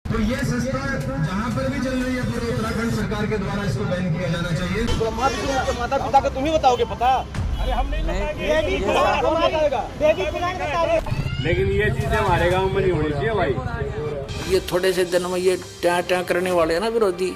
तो ये संस्था जहाँ पर भी चल रही है पूरे उत्तराखंड सरकार के द्वारा इसको बैन किया जाना चाहिए। माता पिता को तुम ही बताओगे पता? अरे हम नहीं बताएंगे। लेकिन ये चीजें हमारे गांव में नहीं होनी चाहिए भाई। ये थोड़े से दिन में ये ट्या करने वाले हैं ना विरोधी,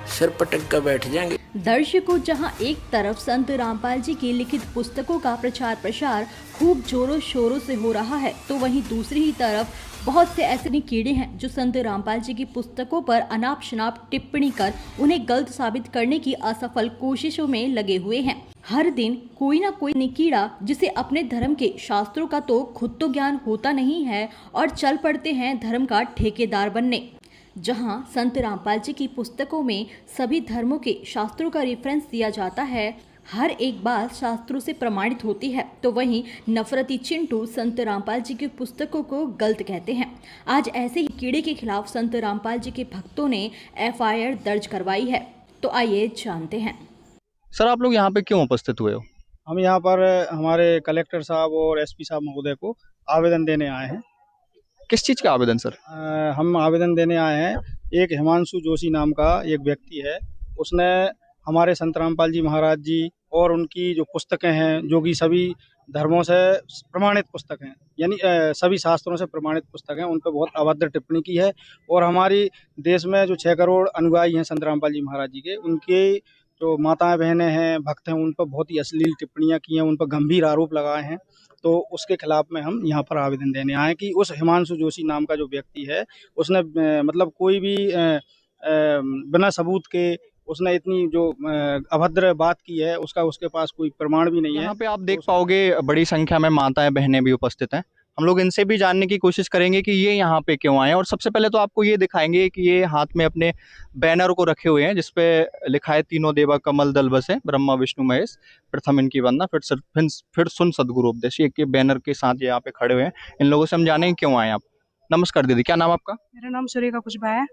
सिर पटक कर बैठ जाएंगे। दर्शकों, जहां एक तरफ संत रामपाल जी की लिखित पुस्तकों का प्रचार प्रसार खूब जोरों शोरों से हो रहा है, तो वहीं दूसरी ही तरफ बहुत से ऐसे कीड़े हैं जो संत रामपाल जी की पुस्तकों पर अनाप शनाप टिप्पणी कर उन्हें गलत साबित करने की असफल कोशिशों में लगे हुए हैं। हर दिन कोई ना कोई कीड़ा जिसे अपने धर्म के शास्त्रों का तो खुद तो ज्ञान होता नहीं है और चल पड़ते हैं धर्म का ठेकेदार बनने। जहां संत रामपाल जी की पुस्तकों में सभी धर्मों के शास्त्रों का रेफरेंस दिया जाता है, हर एक बात शास्त्रों से प्रमाणित होती है, तो वहीं नफरती चिंटू संत रामपाल जी की पुस्तकों को गलत कहते हैं। आज ऐसे ही कीड़े के खिलाफ संत रामपाल जी के भक्तों ने FIR दर्ज करवाई है, तो आइए जानते हैं। सर, आप लोग यहाँ पे क्यों उपस्थित हुए हो? हम यहाँ पर हमारे कलेक्टर साहब और SP साहब महोदय को आवेदन देने आए हैं। किस चीज़ का आवेदन सर? हम आवेदन देने आए हैं, एक हिमांशु जोशी नाम का एक व्यक्ति है, उसने हमारे संत रामपाल जी महाराज जी और उनकी जो पुस्तकें हैं, जो कि सभी धर्मों से प्रमाणित पुस्तक हैं, यानी सभी शास्त्रों से प्रमाणित पुस्तक हैं, उन पर बहुत अभद्र टिप्पणी की है। और हमारी देश में जो 6 करोड़ अनुयायी हैं संत रामपाल जी महाराज जी के, उनके जो माताएं बहनें हैं, भक्त हैं, उन पर बहुत ही अश्लील टिप्पणियां की हैं, उन पर गंभीर आरोप लगाए हैं। तो उसके खिलाफ में हम यहाँ पर आवेदन देने आए कि उस हिमांशु जोशी नाम का जो व्यक्ति है, उसने मतलब कोई भी बिना सबूत के उसने इतनी जो अभद्र बात की है, उसका उसके पास कोई प्रमाण भी नहीं है। यहाँ पे आप देख पाओगे बड़ी संख्या में माताएं बहनें भी उपस्थित हैं। हम लोग इनसे भी जानने की कोशिश करेंगे कि ये यहाँ पे क्यों आए, और सबसे पहले तो आपको ये दिखाएंगे कि ये हाथ में अपने बैनर को रखे हुए हैं जिसपे लिखा है तीनों देवा कमल दल बसे, ब्रह्मा विष्णु महेश, प्रथम इनकी वंदना, फिर सुन सदगुरु उपदेश। ये बैनर के साथ यहाँ पे खड़े हुए हैं। इन लोगों से हम जानेंगे क्यों आए आप। नमस्कार दीदी, क्या नाम आपका? मेरा नाम सुरेखा कुशवाहा है।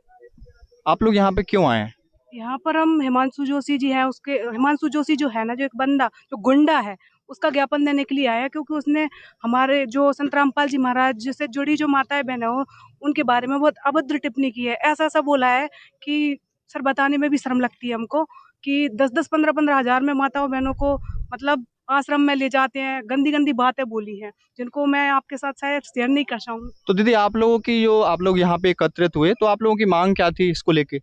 आप लोग यहाँ पे क्यों आए हैं? यहाँ पर हम हिमांशु जोशी जी है, उसके हिमांशु जोशी जो है ना, जो एक बंदा जो गुंडा है, उसका ज्ञापन देने के लिए आया, क्योंकि उसने हमारे जो संत रामपाल जी महाराज से जुड़ी जो माताएं बहनें हो, उनके बारे में बहुत अभद्र टिप्पणी की है। ऐसा ऐसा बोला है कि सर बताने में भी शर्म लगती है हमको, कि 10-10, 15-15 हजार में माताओं बहनों को मतलब आश्रम में ले जाते हैं। गंदी गंदी बातें बोली हैं जिनको मैं आपके साथ शायद शेयर नहीं कर सकूँ। तो दीदी, आप लोगों की जो आप लोग यहाँ पे एकत्रित हुए, तो आप लोगों की मांग क्या थी इसको लेके?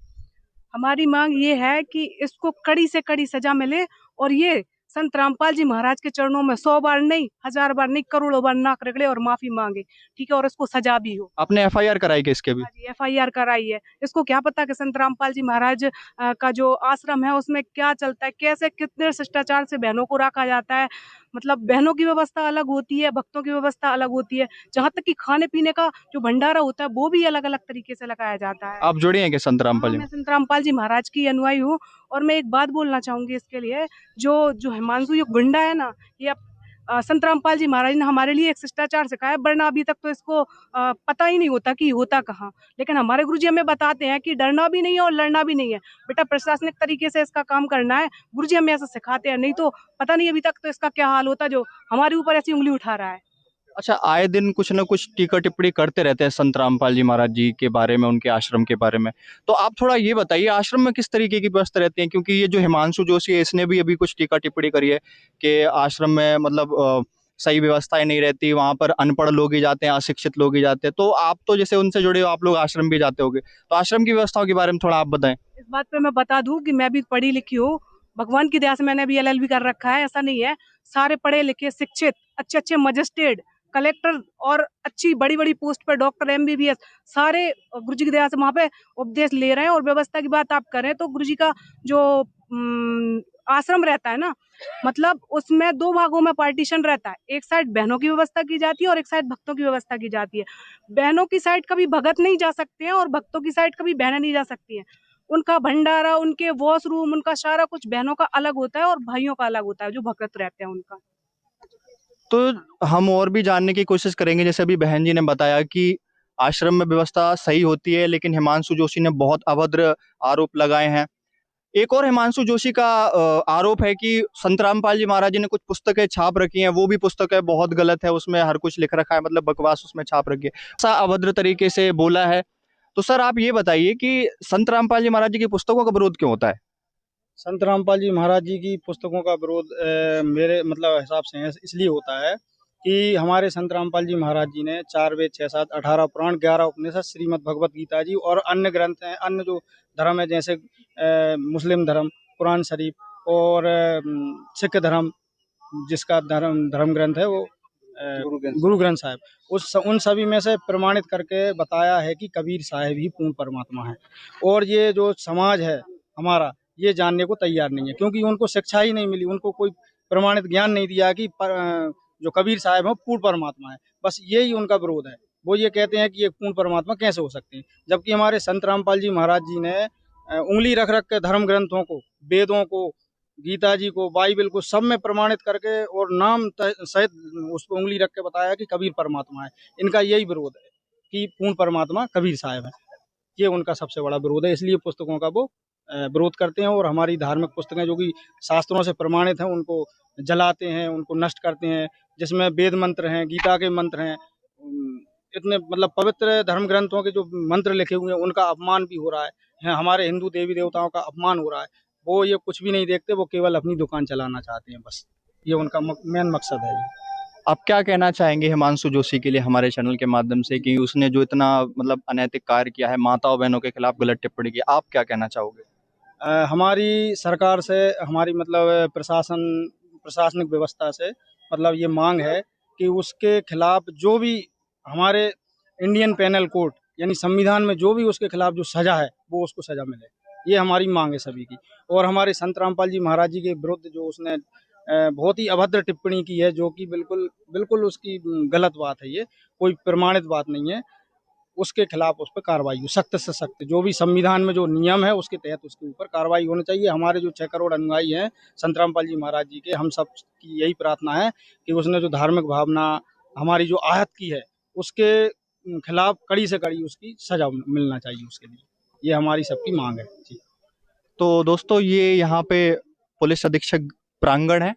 हमारी मांग ये है कि इसको कड़ी से कड़ी सजा मिले, और ये संत रामपाल जी महाराज के चरणों में 100 बार नहीं, 1000 बार नहीं, करोड़ों बार नाक रगड़े और माफी मांगे, ठीक है, और इसको सजा भी हो। आपने FIR कराई कि इसके भी? FIR कराई है। इसको क्या पता कि संत रामपाल जी महाराज का जो आश्रम है उसमें क्या चलता है, कैसे कितने शिष्टाचार से बहनों को रखा जाता है। मतलब बहनों की व्यवस्था अलग होती है, भक्तों की व्यवस्था अलग होती है, जहाँ तक कि खाने पीने का जो भंडारा होता है वो भी अलग अलग तरीके से लगाया जाता है। आप जुड़े हैं क्या संत रामपाल जी? मैं संत रामपाल जी महाराज की अनुयायी हूँ। और मैं एक बात बोलना चाहूंगी इसके लिए, जो हिमांशु ये गुंडा है ना, ये संत रामपाल जी महाराज ने हमारे लिए एक शिष्टाचार सिखाया, वरना अभी तक तो इसको पता ही नहीं होता कि होता कहाँ। लेकिन हमारे गुरुजी हमें बताते हैं कि डरना भी नहीं है और लड़ना भी नहीं है, बेटा प्रशासनिक तरीके से इसका काम करना है। गुरुजी हमें ऐसा सिखाते हैं, नहीं तो पता नहीं अभी तक तो इसका क्या हाल होता जो हमारे ऊपर ऐसी उंगली उठा रहा है। अच्छा, आए दिन कुछ न कुछ टीका टिप्पणी करते रहते हैं संत रामपाल जी महाराज जी के बारे में, उनके आश्रम के बारे में। तो आप थोड़ा ये बताइए, आश्रम में किस तरीके की व्यवस्था रहती है? क्योंकि ये जो हिमांशु जोशी है, इसने भी अभी कुछ टीका टिप्पणी करी है कि आश्रम में मतलब सही व्यवस्थाएं नहीं रहती, वहाँ पर अनपढ़ लोग ही जाते हैं, अशिक्षित लोग ही जाते हैं। तो आप तो जैसे उनसे जुड़े हो, आप लोग आश्रम भी जाते होगे, तो आश्रम की व्यवस्थाओं के बारे में थोड़ा आप बताएं। इस बात पे मैं बता दूं कि मैं भी पढ़ी लिखी हूँ, भगवान की दया से मैंने भी LLB कर रखा है। ऐसा नहीं है, सारे पढ़े लिखे शिक्षित अच्छे अच्छे मजिस्ट्रेट, कलेक्टर और अच्छी बड़ी बड़ी पोस्ट पर डॉक्टर, MBBS, सारे गुरुजी की दया से वहाँ पे उपदेश ले रहे हैं। और व्यवस्था की बात आप करें तो गुरुजी का जो आश्रम रहता है ना, मतलब उसमें 2 भागों में पार्टीशन रहता है। एक साइड बहनों की व्यवस्था की जाती है और एक साइड भक्तों की व्यवस्था की जाती है। बहनों की साइड कभी भगत नहीं जा सकते हैं और भक्तों की साइड कभी बहनें नहीं जा सकती हैं। उनका भंडारा, उनके वॉशरूम, उनका सारा कुछ बहनों का अलग होता है और भाइयों का अलग होता है, जो भगत रहते हैं उनका। तो हम और भी जानने की कोशिश करेंगे। जैसे अभी बहन जी ने बताया कि आश्रम में व्यवस्था सही होती है, लेकिन हिमांशु जोशी ने बहुत अभद्र आरोप लगाए हैं। एक और हिमांशु जोशी का आरोप है कि संत रामपाल जी महाराज जी ने कुछ पुस्तकें छाप रखी हैं, वो भी पुस्तकें बहुत गलत है, उसमें हर कुछ लिख रखा है, मतलब बकवास उसमें छाप रखी है। ऐसा अभद्र तरीके से बोला है। तो सर आप ये बताइए कि संत रामपाल जी महाराज जी की पुस्तकों का विरोध क्यों होता है? संत रामपाल जी महाराज जी की पुस्तकों का विरोध मेरे मतलब हिसाब से इसलिए होता है कि हमारे संत रामपाल जी महाराज जी ने 4 वेद 6 7 18 पुराण 11 उपनिषद श्रीमद् भगवत गीता जी और अन्य ग्रंथ हैं, अन्य जो धर्म है जैसे मुस्लिम धर्म कुरान शरीफ और सिख धर्म जिसका धर्म ग्रंथ है वो गुरु ग्रंथ साहिब, उन सभी में से प्रमाणित करके बताया है कि कबीर साहिब ही पूर्ण परमात्मा है। और ये जो समाज है हमारा ये जानने को तैयार नहीं है क्योंकि उनको शिक्षा ही नहीं मिली, उनको कोई प्रमाणित ज्ञान नहीं दिया कि जो कबीर साहिब है पूर्ण परमात्मा है। बस यही उनका विरोध है। वो ये कहते हैं कि ये पूर्ण परमात्मा कैसे हो सकते हैं, जबकि हमारे संत रामपाल जी महाराज जी ने उंगली रख रख के धर्म ग्रंथों को, वेदों को, गीता जी को, बाइबल को सब में प्रमाणित करके और नाम सहित उस पर उंगली रख के बताया कि कबीर परमात्मा है। इनका यही विरोध है कि पूर्ण परमात्मा कबीर साहिब है। ये उनका सबसे बड़ा विरोध है, इसलिए पुस्तकों का वो विरोध करते हैं। और हमारी धार्मिक पुस्तकें जो कि शास्त्रों से प्रमाणित हैं उनको जलाते हैं, उनको नष्ट करते हैं, जिसमें वेद मंत्र हैं, गीता के मंत्र हैं, इतने मतलब पवित्र धर्म ग्रंथों के जो मंत्र लिखे हुए हैं उनका अपमान भी हो रहा है। हमारे हिंदू देवी देवताओं का अपमान हो रहा है। वो ये कुछ भी नहीं देखते, वो केवल अपनी दुकान चलाना चाहते हैं, बस ये उनका मेन मकसद है। आप क्या कहना चाहेंगे हिमांशु जोशी के लिए हमारे चैनल के माध्यम से कि उसने जो इतना मतलब अनैतिक कार्य किया है, माताओं बहनों के खिलाफ गलत टिप्पणी की, आप क्या कहना चाहोगे? हमारी सरकार से, हमारी मतलब प्रशासनिक व्यवस्था से मतलब ये मांग है कि उसके खिलाफ जो भी हमारे इंडियन पेनल कोड यानी संविधान में जो भी उसके खिलाफ जो सजा है वो उसको सजा मिले, ये हमारी मांग है सभी की। और हमारे संत रामपाल जी महाराज जी के विरुद्ध जो उसने बहुत ही अभद्र टिप्पणी की है, जो कि बिल्कुल उसकी गलत बात है, ये कोई प्रमाणित बात नहीं है, उसके खिलाफ उस पर कार्रवाई हो, सख्त से सख्त, जो भी संविधान में जो नियम है उसके तहत उसके ऊपर कार्रवाई होनी चाहिए। हमारे जो 6 करोड़ अनुयायी हैं संत रामपाल जी महाराज जी के, हम सब की यही प्रार्थना है कि उसने जो धार्मिक भावना हमारी जो आहत की है उसके खिलाफ कड़ी से कड़ी उसकी सजा मिलना चाहिए उसके लिए, ये हमारी सबकी मांग है जी। तो दोस्तों ये यहाँ पे पुलिस अधीक्षक प्रांगण है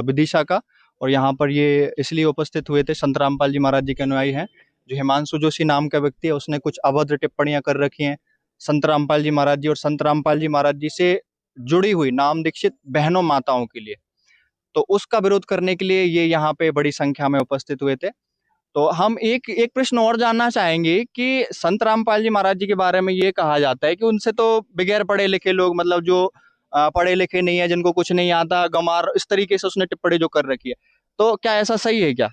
विदिशा का, और यहाँ पर ये इसलिए उपस्थित हुए थे, संत रामपाल जी महाराज जी के अनुयायी हैं। जो हिमांशु जोशी नाम का व्यक्ति है उसने कुछ अभद्र टिप्पणियां कर रखी हैं संत रामपाल जी महाराज जी और संत रामपाल जी महाराज जी से जुड़ी हुई नाम दीक्षित बहनों माताओं के लिए, तो उसका विरोध करने के लिए ये यहाँ पे बड़ी संख्या में उपस्थित हुए थे। तो हम एक प्रश्न और जानना चाहेंगे कि संत रामपाल जी महाराज जी के बारे में ये कहा जाता है कि उनसे तो बगैर पढ़े लिखे लोग, मतलब जो पढ़े लिखे नहीं है, जिनको कुछ नहीं आता, गंवार, इस तरीके से उसने टिप्पणी जो कर रखी है, तो क्या ऐसा सही है क्या?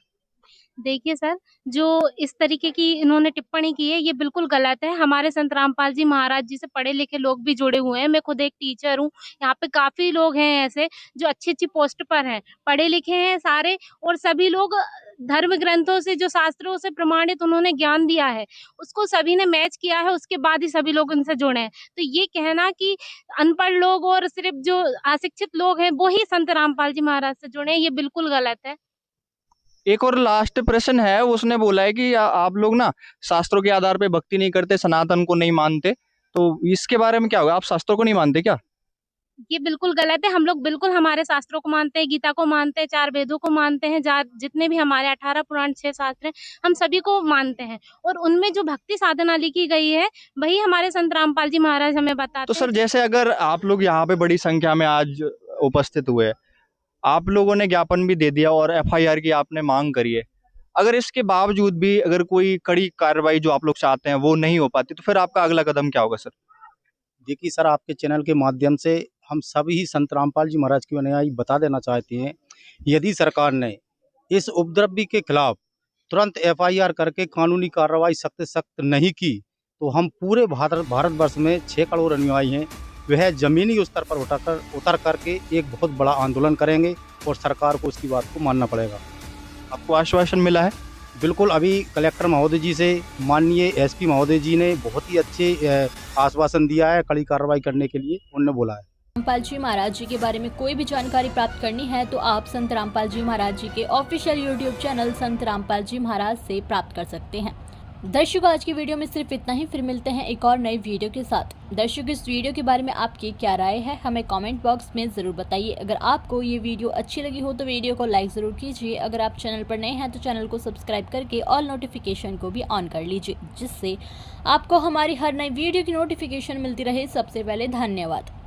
देखिए सर, जो इस तरीके की इन्होंने टिप्पणी की है ये बिल्कुल गलत है। हमारे संत रामपाल जी महाराज जी से पढ़े लिखे लोग भी जुड़े हुए हैं। मैं खुद एक टीचर हूँ, यहाँ पे काफी लोग हैं ऐसे जो अच्छी पोस्ट पर हैं, पढ़े लिखे हैं सारे, और सभी लोग धर्म ग्रंथों से, जो शास्त्रों से प्रमाणित उन्होंने ज्ञान दिया है उसको सभी ने मैच किया है, उसके बाद ही सभी लोग उनसे जुड़े हैं। तो ये कहना कि अनपढ़ लोग और सिर्फ जो अशिक्षित लोग हैं वो ही संत रामपाल जी महाराज से जुड़े हैं, ये बिल्कुल गलत है। एक और लास्ट प्रश्न है, उसने बोला है कि आप लोग ना शास्त्रों के आधार पे भक्ति नहीं करते, सनातन को नहीं मानते, तो इसके बारे में क्या होगा? आप शास्त्रों को नहीं मानते क्या? ये बिल्कुल गलत है। हम लोग बिल्कुल हमारे शास्त्रों को मानते हैं, गीता को मानते हैं, 4 वेदों को मानते हैं, जितने भी हमारे 18 पुराण 6 शास्त्र हैं हम सभी को मानते हैं, और उनमें जो भक्ति साधना लिखी गई है वही हमारे संत रामपाल जी महाराज हमें बताते हैं। तो सर जैसे अगर आप लोग यहाँ पे बड़ी संख्या में आज उपस्थित हुए, आप लोगों ने ज्ञापन भी दे दिया और FIR की आपने मांग करी है, अगर इसके बावजूद भी अगर कोई कड़ी कार्रवाई जो आप लोग चाहते हैं वो नहीं हो पाती, तो फिर आपका अगला कदम क्या होगा सर? देखिए सर, आपके चैनल के माध्यम से हम सभी संत रामपाल जी महाराज के अनुयायी बता देना चाहते हैं, यदि सरकार ने इस उपद्रवी के खिलाफ तुरंत FIR करके कानूनी कार्रवाई सख्त से सख्त नहीं की तो हम पूरे भारतवर्ष में 6 करोड़ अनुयायी हैं, वह जमीनी स्तर पर उतर करके एक बहुत बड़ा आंदोलन करेंगे और सरकार को उसकी बात को मानना पड़ेगा। आपको आश्वासन मिला है? बिल्कुल, अभी कलेक्टर महोदय जी से माननीय SP महोदय जी ने बहुत ही अच्छे आश्वासन दिया है कड़ी कार्रवाई करने के लिए, उन्होंने बोला है। रामपाल जी महाराज जी के बारे में कोई भी जानकारी प्राप्त करनी है तो आप संत रामपाल जी महाराज जी के ऑफिशियल YouTube चैनल संत रामपाल जी महाराज से प्राप्त कर सकते हैं। दर्शकों आज की वीडियो में सिर्फ इतना ही, फिर मिलते हैं एक और नई वीडियो के साथ। दर्शकों इस वीडियो के बारे में आपकी क्या राय है हमें कमेंट बॉक्स में ज़रूर बताइए। अगर आपको ये वीडियो अच्छी लगी हो तो वीडियो को लाइक ज़रूर कीजिए। अगर आप चैनल पर नए हैं तो चैनल को सब्सक्राइब करके ऑल नोटिफिकेशन को भी ऑन कर लीजिए, जिससे आपको हमारी हर नई वीडियो की नोटिफिकेशन मिलती रहे सबसे पहले। धन्यवाद।